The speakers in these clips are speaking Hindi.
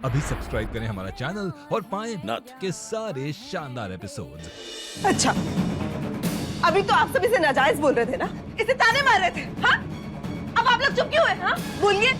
अभी सब्सक्राइब करें हमारा चैनल और पाएं नथ के सारे शानदार एपिसोड्स। अच्छा, अभी तो आप सभी से नाजायज बोल रहे थे ना, इसे ताने मार रहे थे, हाँ? अब आप लोग चुप क्यों हैं, हाँ? बोलिए।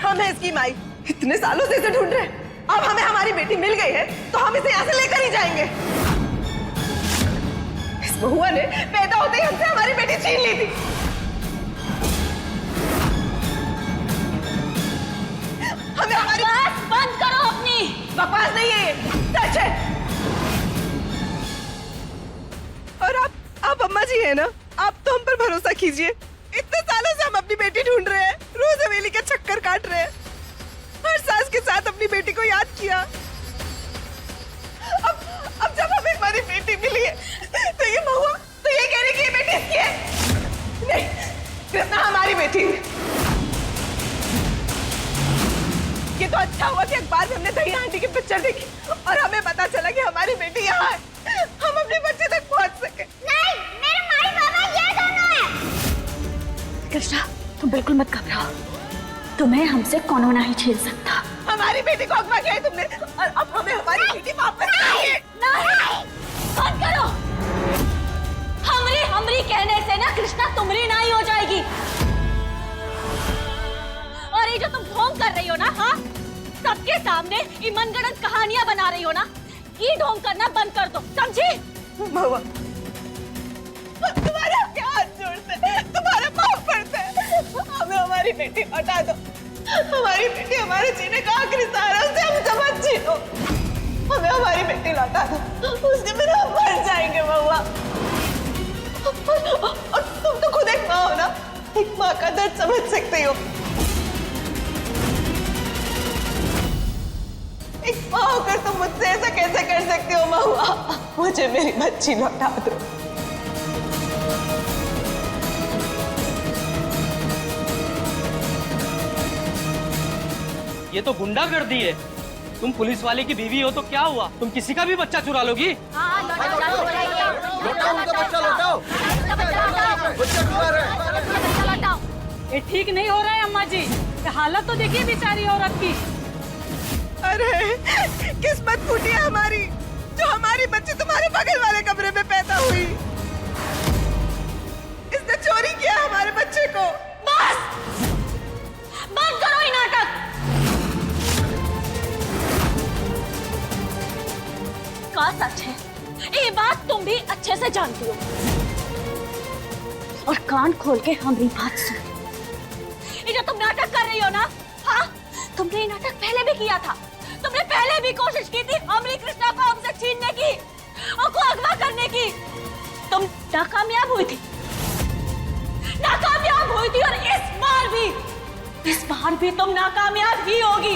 हम है इसकी माई, इतने सालों से इसे ढूंढ रहे हैं। अब हमें हमारी बेटी मिल गई है, तो हम इसे यहाँ से लेकर ही जाएंगे। इस बहुआ ने पैदा होते ही हमसे हमारी बेटी छीन ली थी। हमें हमारी बकवास बंद करो अपनी। बकवास नहीं है, सच है। और आप अम्मा जी है ना, आप तो हम पर भरोसा कीजिए। इतने सालों से हम अपनी बेटी ढूंढ रहे हैं, रोज हवेली के चक्कर काट रहे हैं, हर सास के साथ अपनी बेटी को याद किया। अब जब हमें हमारी बेटी मिली है, तो ये बहुआ तो ये कह रही कि ये बेटी इसकी है। नहीं, कृष्णा हमारी बेटी है। ये तो अच्छा हुआ कि अखबार में हमने दही हांडी की पिक्चर देखी और हमें पता चला कि हमारी बेटी यहाँ है। हम अपने बच्चे तक पहुँच सके। नहीं, मेरे माई बाबा ये दोनों हैं। कृष्णा, तुम बिल्कुल मत घबराओ, तुम्हें हमसे कौन नहीं छीन सकता। हमारी बेटी को अगवा किया है तुमने और अब हमें हमारी बेटी वापस चाहिए। नहीं, बंद करो। हमरी कहने से ना कृष्णा तुम्हारी नहीं हो जाएगी। और ये जो तुम ढोंग कर रही हो ना, हाँ, सबके सामने ये मनगढ़ंत कहानियां बना रही हो ना, ये ढोंग करना बंद कर दो, समझी? बहुआ, तुम्हारे क्या हाथ जोड़ते हैं, तुम्हारे पाँव पड़ते हैं। हमें हमारी बेटी लौटा दो। हमारी बेटी हमारे जीने का आखिरी सहारा, उसे हमसे मत छीनो। हमें हमारी बेटी लौटा दो, उसके बिना हम मर जाएंगे बहुआ। और तुम तो खुद एक माँ हो ना, एक माँ का दर्द समझ सकते हो। एक माँ होकर तुम मुझसे ऐसा कैसे कर सकते हो महुआ? मुझे मेरी बच्ची लौटा दो। ये तो गुंडागर्दी है। तुम पुलिस वाले की बीवी हो तो क्या हुआ? तुम किसी का भी बच्चा चुरा लोगी? हाँ, लौटाओ उनका बच्चा लौटाओ। बच्चा चुरा रहे। ये ठीक नहीं हो रहा है अम्मा जी। ये हालत तो देखिए बेचारी औरत की। अरे किस्मत फूटी है हमारी, जो हमारी बच्ची तुम्हारे बगल वाले कमरे में पैदा हुई। इसने चोरी किया हमारे बच्चे को। बस बंद करो ये नाटक। का सच है, ये बात तुम भी अच्छे से जानती हो। और कान खोल के हमारी बात सुन। ये जो तुम नाटक कर रही हो ना, हाँ, तुमने ये नाटक पहले भी किया था। तुमने पहले भी कोशिश की थी हमारी कृष्णा को हमसे छीनने की और को अगवा करने की। तुम नाकामयाब हुई थी, नाकामयाब हुई थी, और इस बार भी तुम नाकामयाब ही होगी।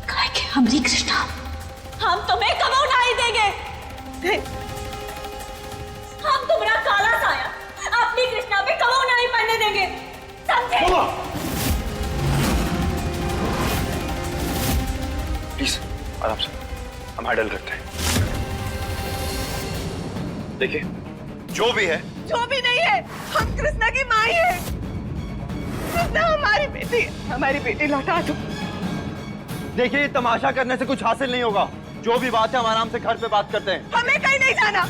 काय के हमारी कृष्णा, हम तुम्हें कबू नहीं देंगे। हम तुम्हारा काला साया अपनी कृष्णा पे कबू नहीं पड़ने देंगे, समझे? प्लीज आराम से, हम हैंडल करते हैं। देखिए, जो भी है, जो भी नहीं है, हम कृष्णा की माँ ही है। कृष्णा हमारी बेटी है, हमारी बेटी लौटा दो। देखिए, तमाशा करने से कुछ हासिल नहीं होगा। जो भी बात है हम आराम से घर पे बात करते हैं। हमें कहीं नहीं जाना,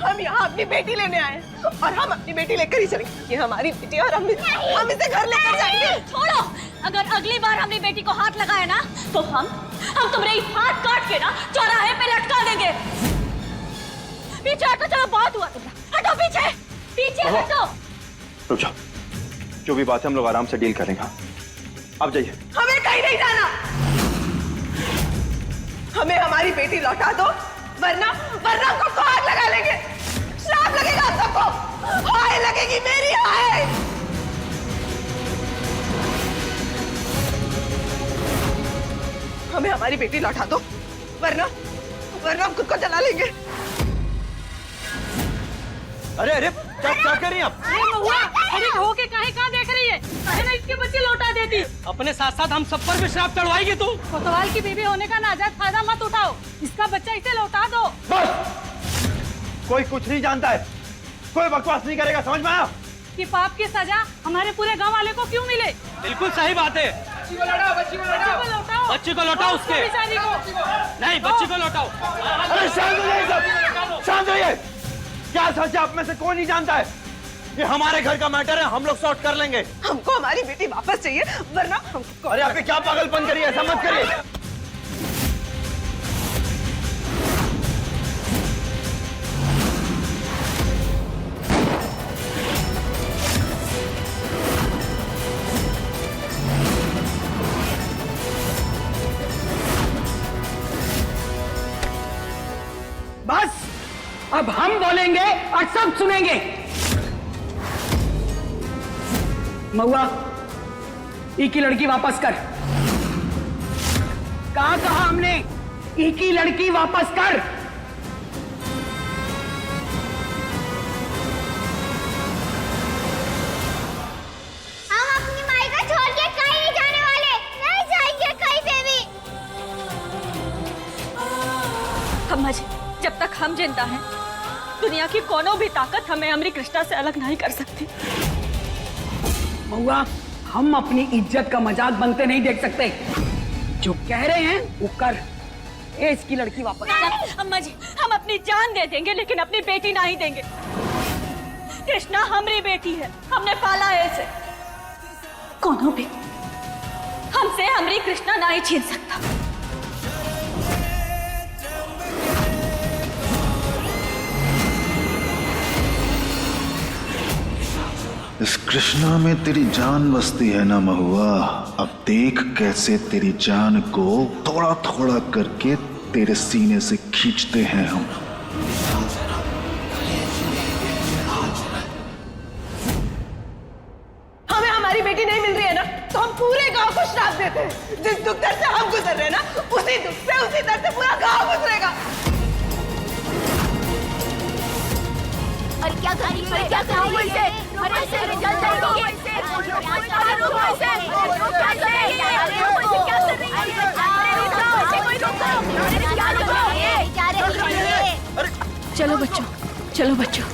हम यहाँ अपनी बेटी लेने आए और हम अपनी बेटी लेकर ही चलेंगे। ये हमारी बेटी और हम इसे घर लेकर जाएंगे। छोड़ो, अगर अगली बार हमने बेटी को हाथ लगाया ना, तो हम तुम्हारे हाथ काट के ना चौराहे पे लटका देंगे। पीछे हटो, चलो बहुत हुआ तुमरा। हटो पीछे, पीछे हटो। रुक जाओ, जो भी बात है हम लोग आराम से डील करेंगे। आप जाइए। हमें कहीं नहीं जाना, हमें हमारी बेटी लौटा दो, वरना हमको आग लगा लेंगे। श्राप लगेगा आप सबको, हाय लगेगी मेरी हाय। हमें हमारी बेटी लौटा दो, वरना हम खुद को जला लेंगे। अरे अरे, क्या कर रही हैं आप? अरे महुआ, अरे हो के काहे कहाँ देख रही है? पहले इसके बच्चे लौटा देती। अपने साथ साथ हम सब पर भी श्राप चढ़वाएगी तू। कोतवाल की बीवी होने का नाजायज फायदा मत उठाओ। इसका बच्चा इसे लौटा दो। बस, कोई कुछ नहीं जानता है, कोई बकवास नहीं करेगा, समझ में आया? कि पाप की सजा हमारे पूरे गांव वाले को क्यों मिले? बिल्कुल सही बात है। बच्ची को लौटाओ। बच्ची को लौटाओ उसके। बेचारी को। नहीं, बच्ची को लौटाओ। अरे शांत हो जाइए सब, शांत होइए। क्या सच है आप में से कौन नहीं जानता है? ये हमारे घर का मैटर है, हम लोग सॉर्ट कर लेंगे। हमको हमारी बेटी वापस चाहिए, वरना हमको। अरे आपने क्या पागलपन करिए, ऐसा मत करिए। बस अब हम बोलेंगे और सब सुनेंगे। महुआ, ई की लड़की वापस कर। कहा हमने, ई की लड़की वापस कर। हम अपनी माई को छोड़ के कहीं नहीं जाने वाले, नहीं जाएंगे कहीं पे भी। अम्मा जी, जब तक हम जिंदा हैं, दुनिया की कोनो भी ताकत हमें अमरी कृष्णा से अलग नहीं कर सकती। महुआ, हम अपनी इज्जत का मजाक बनते नहीं देख सकते। जो कह रहे हैं वो कर। ए, इसकी लड़की वापस। अम्मा जी, हम अपनी जान दे देंगे लेकिन अपनी बेटी नहीं देंगे। कृष्णा हमारी बेटी है, हमने पाला है इसे। कोनो भी हमसे हमारी कृष्णा नहीं छीन सकता। इस कृष्णा में तेरी जान बसती है ना महुआ। अब देख कैसे तेरी जान को थोड़ा थोड़ा करके तेरे सीने से खींचते हैं हम। हमें हमारी बेटी नहीं मिल रही है ना, तो हम पूरे गांव को श्राप देते हैं। जिस दुख दर्द से हम गुजर रहे हैं ना, उसी दुख से, उसी दर्द से पूरा गांव गुजरेगा। और क्या करेंगे? और क्या करेंगे इसे? अरे इसे जल जाएगी इसे। अरे रुको इसे। क्या कर रही है? अरे रुको इसे, क्या कर रही है? अरे रुको इसे, कोई रोको। अरे क्या कर रही है? चलो बच्चों, चलो बच्चों।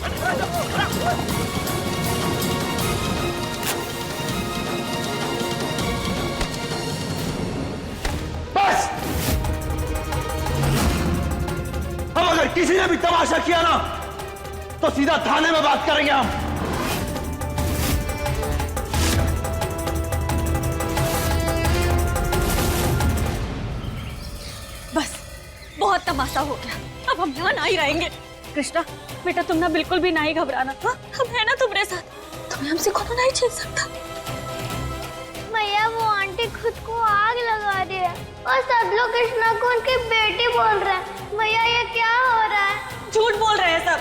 बस, अब अगर किसी ने भी तमाशा किया ना, तो सीधा थाने में बात करेंगे हम। बस, बहुत तमाशा हो गया, अब हम यहाँ नहीं रहेंगे। कृष्णा बेटा, तुम ना बिल्कुल भी नहीं घबराना। हाँ, हम है ना तुम्हारे साथ, तुम्हें हमसे कौन नहीं छीन सकता। भैया, वो आंटी खुद को आग लगा रही है और सब लोग कृष्णा को उनकी बेटी बोल रहे हैं। भैया, ये क्या हो रहा है? झूठ बोल रहे हैं सब,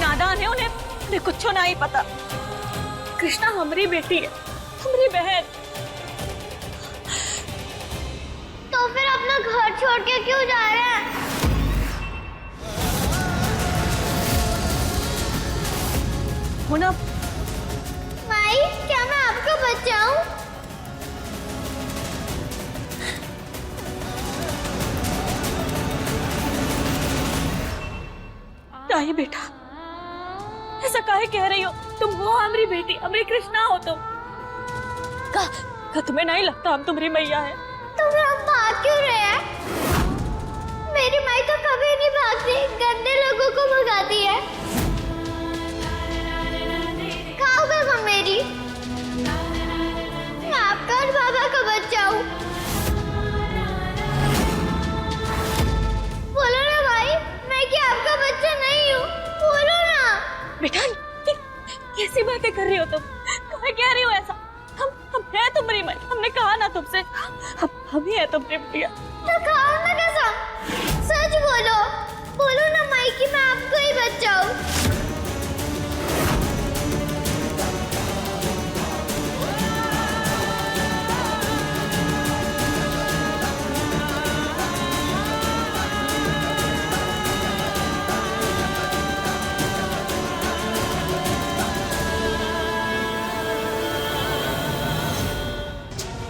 नादान है, उन्हें कुछ नहीं पता। कृष्णा हमारी बेटी है, हमारी बहन। तो फिर अपना घर छोड़ के क्यों जा रहे हैं? होना माई, क्या मैं आपका बच्चा हूँ? नहीं बेटा, ऐसा काहे कह रही हो? तुम हो हमारी बेटी, हमारी कृष्णा हो तुम। का तुम्हें नहीं लगता हम तुम्हारी मैया है? तो फिर हम भाग क्यों रहे हैं? मेरी माई तो कभी नहीं भागती, गंदे लोगों को भगाती है। कहाँ गई वो मेरी? मैं आपका और बाबा का बच्चा हूँ। बोलो ना भाई, मैं क्या आपका बच्चा नहीं हूँ? बोलो ना। बेटा, कैसी बातें कर रही हो तुम? कहाँ कह रही हो ऐसा? हम है तुम्हारी माई, हमने कहा ना तुमसे, हम ही है तुम्हारी बेटिया। तो खाओ ना कसम, सच बोलो। बोलो ना माई कि मैं आपका ही बच्चा हूँ।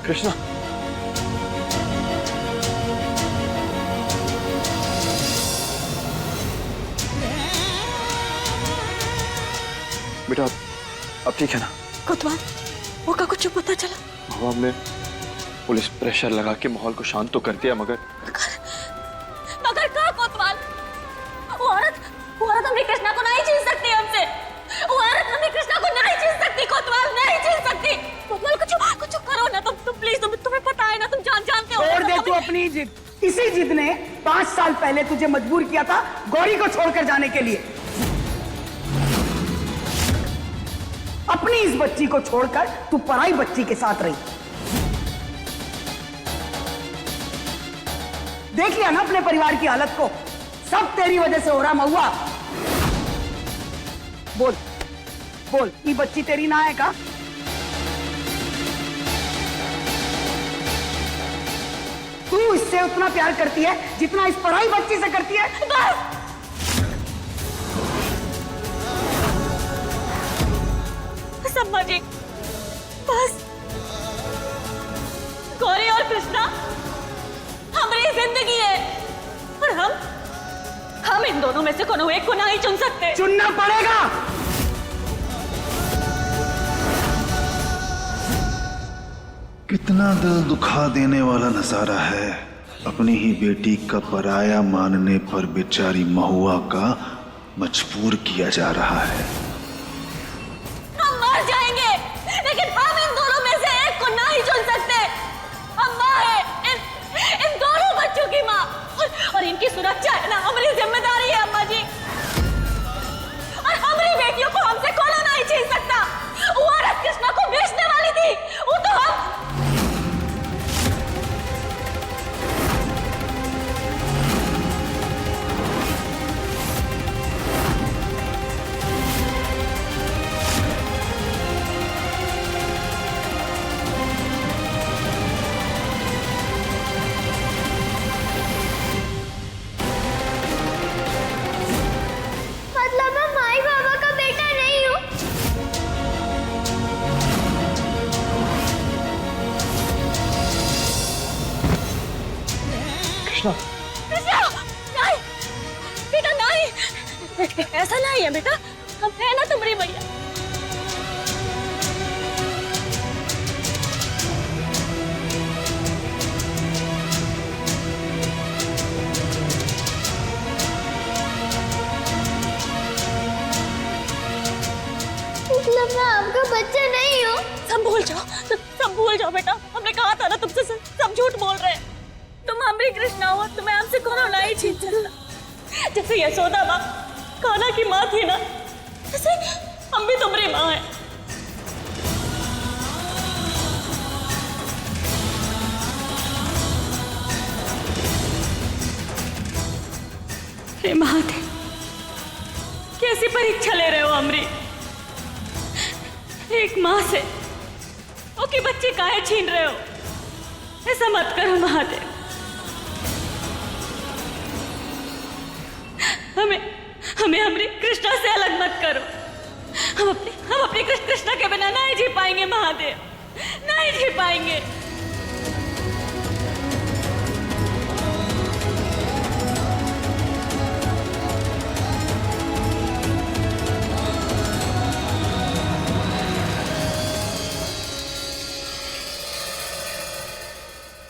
कृष्णा, बेटा अब ठीक है ना? कोतवाल, वो का कुछ पता चला? महुआ, हमने पुलिस प्रेशर लगा के माहौल को शांत तो कर दिया, मगर मगर का कोतवाल? वो औरत हमने कृष्णा को नहीं छीन सकती हमसे। वो औरत हमने कृष्णा को नहीं छीन सकती कोतवाल, नहीं छीन सकती। कोतवाल कुछ करो ना तुम प्लीज, तुम्हें पता है ना, तुम जानते हो। छोड़ दे तू अपनी जिद। इसी जिद ने 5 साल पहले तुझे मजबूर किया था गौरी को छोड़कर जाने के लिए। अपनी इस बच्ची को छोड़कर तू पराई बच्ची के साथ रही। देख लिया ना अपने परिवार की हालत को, सब तेरी वजह से हो रहा महुआ। बोल बोल, ये बच्ची तेरी ना है का? तू इससे उतना प्यार करती है जितना इस पराई बच्ची से करती है। बस अम्मा जी, बस। गौरी और कृष्णा हमारी जिंदगी है, और हम इन दोनों में से कोनो एक को नहीं चुन सकते। चुनना पड़ेगा। कितना दिल दुखा देने वाला नजारा है। अपनी ही बेटी का पराया मानने पर बेचारी महुआ का मजबूर किया जा रहा है। हम मर जाएंगे, लेकिन हम इन दोनों में से एक को नहीं चुन सकते। हम माँ है इन दोनों बच्चों की माँ, और इनकी सुरक्षा है ना हमारी जिम्मेदारी है अम्मा जी। और हमारी बेटियों को हमसे कौन नहीं छीन सकता। वो औरत कृष्णा को बेचने वाली थी, वो तो हम। मतलब मैं माई बाबा का बेटा नहीं हूँ? कृष्णा, कृष्णा, नहीं बेटा, नहीं, ऐसा नहीं है बेटा, हम है ना तुम्हारी भैया। मतलब मैं आपका बच्चा नहीं हूँ? सब भूल जाओ बेटा, हमने कहा था ना तुमसे, सब झूठ बोल रहे हैं। तुम हमारी कृष्णा हो, तुम्हें हमसे कोनो नहीं छीन सकता। जैसे यशोदा माँ कान्हा की माँ थी ना, जैसे हम भी तुम्हारी माँ हैं। हे महादेव, कैसी परीक्षा ले रहे हो हमरी? एक माँ से ओके बच्चे काहे छीन रहे हो? ऐसा मत करो महादेव। हमें हमारी कृष्णा से अलग मत करो। हम अपनी कृष्णा के बिना नहीं जी पाएंगे महादेव, नहीं जी पाएंगे।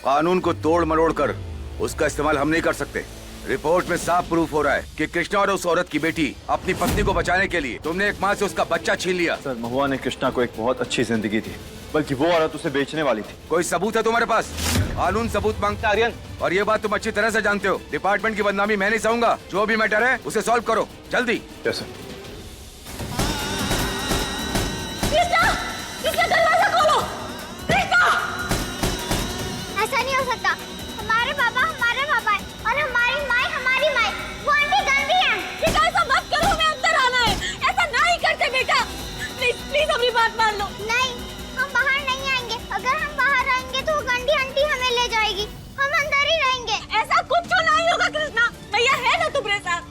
कानून को तोड़ मरोड़ कर उसका इस्तेमाल हम नहीं कर सकते। रिपोर्ट में साफ प्रूफ हो रहा है कि कृष्णा और उस औरत की बेटी अपनी पत्नी को बचाने के लिए तुमने एक माँ से उसका बच्चा छीन लिया। सर, महुआ ने कृष्णा को एक बहुत अच्छी जिंदगी दी, बल्कि वो औरत उसे बेचने वाली थी। कोई सबूत है तुम्हारे पास? कानून सबूत मांगता है आर्यन, और ये बात तुम अच्छी तरह से जानते हो। डिपार्टमेंट की बदनामी मैं नहीं सहूंगा। जो भी मैटर है उसे सॉल्व करो जल्दी। Yes sir. दरवाजा खोलो। ऐसा नहीं हो सकता। हमारे पापा है और हमारी माँ हमारी माँ। वो आंटी गंदी है। बेटा ऐसा मत करो, हमें अंदर आना है। ऐसा नहीं करते बेटा, प्लीज हमारी बात मान लो। नहीं, हम बाहर नहीं आएंगे। अगर हम बाहर आएंगे तो वो गंदी आंटी हमें ले जाएगी। हम अंदर ही रहेंगे। ऐसा कुछ नहीं होगा कृष्णा, भैया है ना तुम्हारे साथ।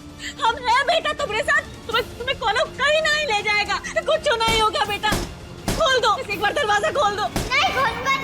हम है बेटा तुम्हारे साथ, तुम्हें कोनो कहीं नहीं ले जाएगा। कुछ नहीं होगा बेटा, खोल दो, एक बार दरवाजा खोल दो। नहीं खोलूंगा